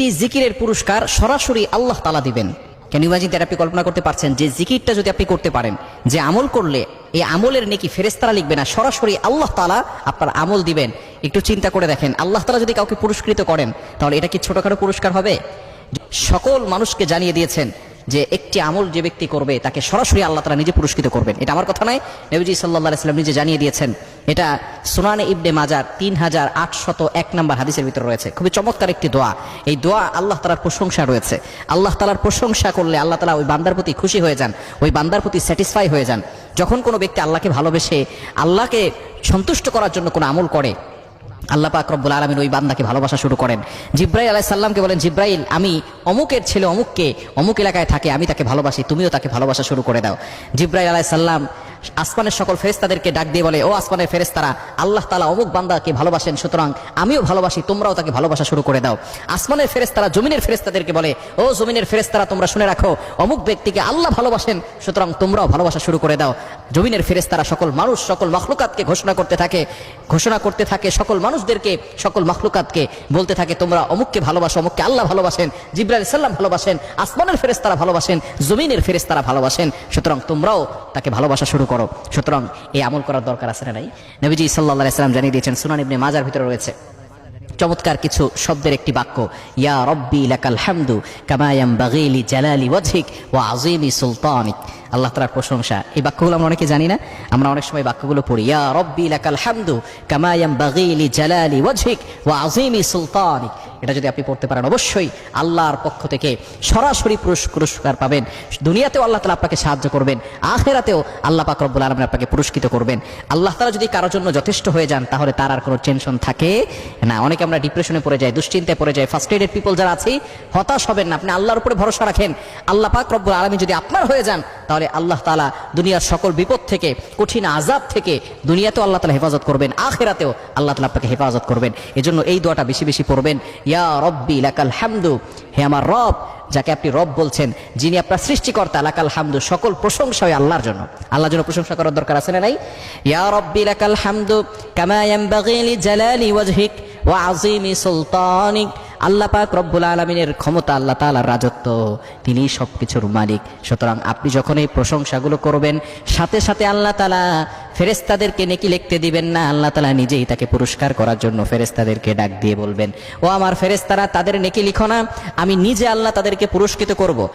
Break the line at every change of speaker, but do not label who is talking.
একটি জিকিরের পুরস্কার সরাসরি আল্লাহ তাআলা দিবেন। Can you imagine that? আপনি কল্পনা করতে পারছেন যে জিকিরটা যদি আপনি করতে পারেন, যে আমল করলে এই আমলের নেকি ফেরেশতারা লিখবে না, সরাসরি আল্লাহ তাআলা আপনার আমল দিবেন। একটু চিন্তা করে দেখেন, আল্লাহ তাআলা যদি কাউকে পুরস্কৃত করেন তাহলে এটা কি ছোটখাটো পুরস্কার হবে? সকল মানুষকে জানিয়ে দিয়েছেন যে একটি আমল যে ব্যক্তি করবে তাকে সরাসরি আল্লাহ তাআলা নিজে পুরস্কৃত করবেন। এটা আমার কথা নয়, নবীজি সাল্লাল্লাহু আলাইহি ওয়াসাল্লাম নিজে জানিয়ে দিয়েছেন। এটা সুনানে ইবনে মাজার 3801 নম্বর হাদিসের ভিতরে রয়েছে। খুবই চমৎকার একটি দোয়া। এই দোয়া আল্লাহ তাআলার প্রশংসা রয়েছে। আল্লাহ তাআলার প্রশংসা করলে আল্লাহ তাআলা ওই বান্দার প্রতি খুশি হয়ে যান, ওই বান্দার প্রতি স্যাটিসফাই হয়ে যান। যখন কোনো ব্যক্তি আল্লাহকে ভালোবেসে আল্লাহকে সন্তুষ্ট করার জন্য কোনো আমল করে, আল্লাহ পাক রব্বুল আলামিন ওই বান্দাকে ভালোবাসা শুরু করেন। জিব্রাইল আলাইহিস সালামকে বলেন, জিব্রাইল, আমি অমুকের ছেলে অমুককে অমুক এলাকায় থাকে, আমি তাকে ভালোবাসি, তুমিও তাকে ভালোবাসা শুরু করে দাও। জিব্রাইল আলাইহিস সালাম আসমানের সকল ফেরেশতাদেরকে ডাক দিয়ে বলে, ও আসমানের ফেরেশতারা, আল্লাহ তাআলা অমুক বান্দাকে ভালোবাসেন, সুতরাং আমিও ভালোবাসি, তোমরাও তাকে ভালোবাসা শুরু করে দাও। আসমানের ফেরেশতারা জমিনের ফেরেশতাদেরকে বলে, ও জমিনের ফেরেশতারা, তোমরা শুনে রাখো, অমুক ব্যক্তিকে আল্লাহ ভালোবাসেন, সুতরাং তোমরাও ভালোবাসা শুরু করে দাও। জমিনের ফেরেশতারা সকল মানুষ, সকল মাখলুকাতকে ঘোষণা করতে থাকে সকল মানুষদেরকে, সকল মাখলুকাতকে বলতে থাকে, তোমরা অমুককে ভালোবাসো, অমুককে আল্লাহ ভালোবাসেন, জিবরাইল আলাইহিস সালাম ভালোবাসেন, আসমানের ফেরেশতারা ভালোবাসেন, জমিনের ফেরেশতারা ভালোবাসেন, সুতরাং তোমরাও তাকে ভালোবাসা শুরু করো। সুতরাং এই আমল করার দরকার আছে না নাই? নবীজি সাল্লাল্লাহু আলাইহি ওয়াসাল্লাম জানিয়ে দিয়েছেন, সুনান ইবনে মাজার ভিতরে রয়েছে চমৎকার কিছু শব্দের একটি বাক্য, ইয়া রব্বি লাকাল হামদু কামা ইয়ানবাগি লি জালালি ওয়াজহিক ওয়া আযীমি সুলতানিক। আল্লাহ তাআলার প্রশংসা। এই বাক্যগুলো আমরা অনেকে জানি না, আমরা অনেক সময় বাক্যগুলো পড়ি, ইয়া রব্বি লাকাল হামদু কামা ইয়ানবাগি লি জালালি ওয়াজহিক ওয়া আযীমি সুলতানিক। এটা যদি আপনি পড়তে পারেন, অবশ্যই আল্লাহর পক্ষ থেকে সরাসরি পুরস্কার পাবেন। দুনিয়াতেও আল্লাহ তাআলা আপনাকে সাহায্য করবেন, আখিরাতেও আল্লাহ পাক রব্বুল আলামিন আপনাকে পুরস্কৃত করবেন। আল্লাহ তাআলা যদি কারোর জন্য যথেষ্ট হয়ে যান তাহলে তার আর কোনো টেনশন থাকে না। অনেকে আমরা ডিপ্রেশনে পড়ে যাই, দুশ্চিন্তায় পড়ে যাই। ফার্স্ট্রেটেড পিপল যারা আছে, হতাশ হবেন না, আপনি আল্লাহর উপরে ভরসা রাখেন। আল্লাহ পাক রব্বুল আলামিন যদি আপনার হয়ে যান তাহলে আল্লাহ তাআলা দুনিয়ার সকল বিপদ থেকে, কঠিন আযাব থেকে দুনিয়াতেও আল্লাহ তাআলা হেফাজত করবেন, আখিরাতেও আল্লাহ তাআলা আপনাকে হেফাজত করবেন। এজন্য এই দোয়াটা বেশি বেশি পড়বেন, ইয়া রব্বি লাকাল হামদু, হে আমার রব, যাকে আপনি রব বলছেন, যিনি আপনার সৃষ্টিকর্তা, লাকাল হামদু, সকল প্রশংসা হয় আল্লাহর জন্য। আল্লাহর জন্য প্রশংসা করার দরকার আছে না নাই? ইয়া রব্বি লাকাল হামদু কামা ইয়ানবাগি লি জালালি ওয়াজহিক ওয়া আযীমি সুলতানিক। আল্লাহ পাক রব্বুল আলামিনের ক্ষমতা, আল্লাহ তাআলার রাজত্ব, তিনি সবকিছুর মালিক। সুতরাং আপনি যখন এই প্রশংসাগুলো করবেন, সাথে সাথে আল্লাহ তাআলা ফেরেশতাদেরকে নেকি লিখতে দিবেন না, আল্লাহ তাআলা নিজেই তাকে পুরস্কার করার জন্য ফেরেশতাদেরকে ডাক দিয়ে বলবেন, ও আমার ফেরেশতারা, তাদের নেকি লিখো না, আমি নিজে আল্লাহ তাদেরকে পুরস্কৃত করব।